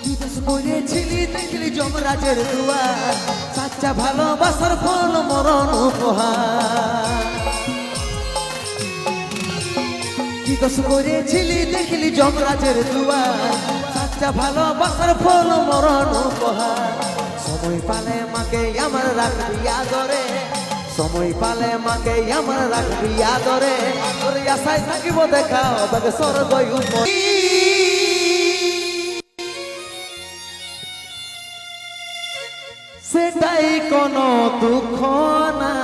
কি দোষ করেছিলি দেখলি যমরাজের দুয়ার, সাচ্চা ভালোবাসার ফল মরণ উপহার। কি দোষ করেছিলি দেখলি যমরাজের দুয়ার, সাচ্চা ভালোবাসার ফল মরণ উপহার। সময় পালে মাকে আমার রাখবি আদরে, সময় পালে মাকে আমার রাখবি আদরে। তোর আশায় থাকিব দেখা হবে স্বর্গ উপরে। সেটাই কোনো দুঃখ না,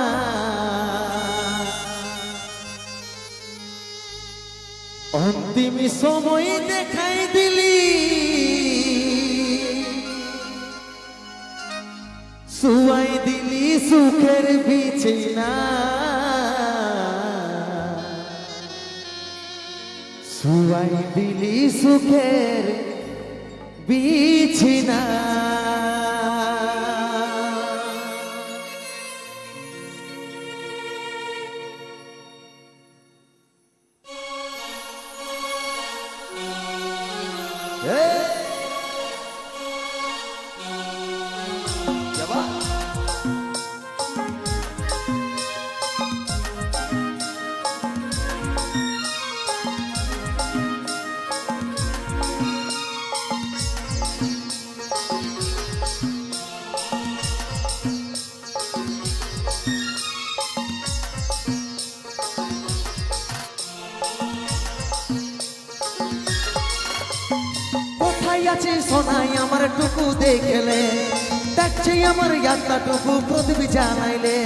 অন্তিম সময় দেখাই দিলি, শুয়াই দিলি সুখের বিছানা, শুয়াই দিলি সুখের বিছানা। আছে সোনাই আমার টুকু দেখলে, দেখছে আমার ইয়াত্রা টুকু প্রদীপ জানাইলে।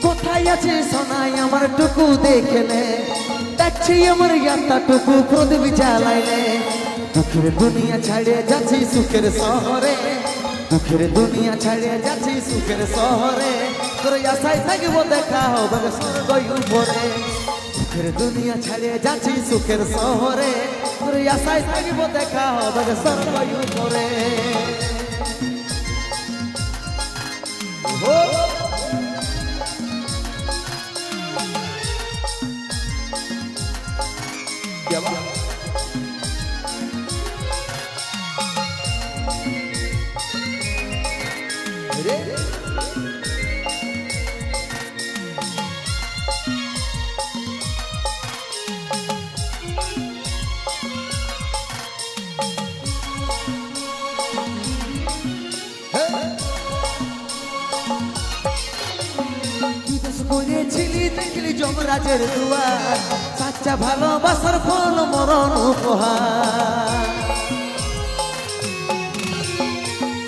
কোথায় আছে সোনাই আমার টুকু দেখলে, দেখছে আমার ইয়াত্রা টুকু প্রদীপ জ্বালাইলে। দুঃখের দুনিয়া ছাড়িয়ে যাচ্ছি সুখের শহরে, দুঃখের দুনিয়া ছাড়িয়ে যাচ্ছি সুখের শহরে। তোর আশায় থাকব দেখা হবে স্বর্গ উপরে, সুখের দুনিয়া ছাড়িয়ে যাচ্ছি সুখের শহরে। তোর আশায় থাকিব দেখা হবে স্বর্গ উপরে। করেছিলি দেখলি যমরাজের দুয়ার, সাচ্চা ভালোবাসার ফল মরণ উপহার।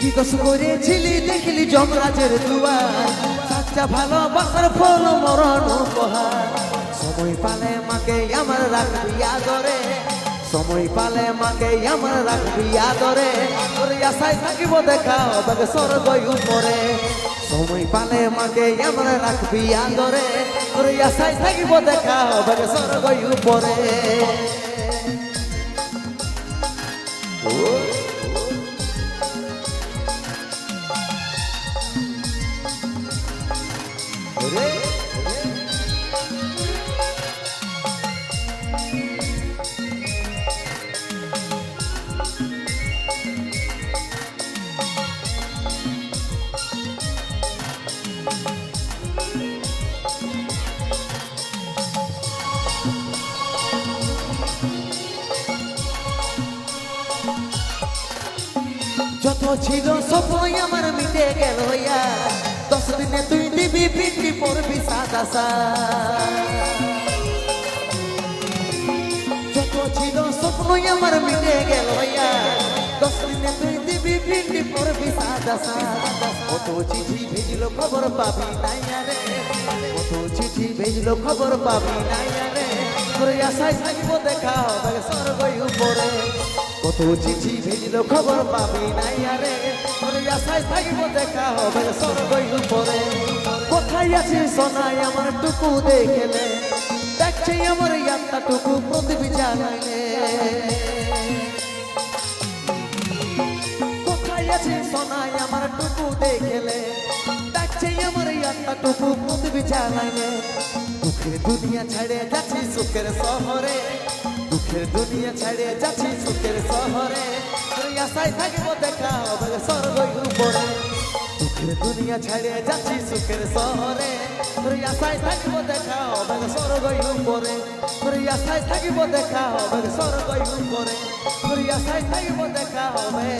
কি দোষ করেছিলি দেখলি যমরাজের দুয়ার, সাচ্চা ভালোবাসার ফল মরণ উপহার। সময় পালে মাকে আমার রাখবি আদরে, সময় পালে মাকে আমার রাখবি আদরে। তোর আশায় থাকিব দেখা হবে স্বর্গ উপরে, সময় পালে মাকে আমরা রাখবি আদরে। তোর আশায় থাকিব দেখা হবে স্বর্গ উপরে। যত ছিল স্বপ্ন আমার মিটে গেল, 10 দিনে তুই দিবি পিঠি পড়বি সাদা যত ছিল স্বপ্ন আমার মিটে গেল, 10 দিনে তুই দিবি পিঠি পড়বি সাদা। কত চিঠি ভেজলো খবর পাবি নাই রে, কত চিঠি ভেজলো খবর পাবি নাই রে। তোর আশায় থাকবো দেখা হবে স্বর্গ উপরে, কত চিঠি ভেজলো খবর পাবি নাই রে। তোর আশায় থাকবো দেখা হবে স্বর্গ উপরে। কোথায় আছে সোনাই আমার টুকু দেখলে, দেখছে আমার ইয়াত্রা টুকু প্রদীপ জানাইলে। কোথায় আছে সোনাই আমার টুকু দেখলে, দেখছে আমার ইয়াত্রা টুকু প্রদীপ জানাইলে। দুঃখের দুনিয়া ছেড়ে যাচ্ছি সুখের শহরে, দুঃখের দুনিয়া ছাড়ে যাচ্ছি সুখের শহরে তোর আশায় থাকব দেখা হবে স্বর্গই উপরে দুঃখের দুনিয়া ছাড়ে যাচ্ছি সুখের শহরে তোর আশায় থাকব দেখা হবে স্বর্গই উপরে তোর আশায় থাকব দেখা হবে স্বর্গই উপরে তোর আশায় থাকব দেখা হবে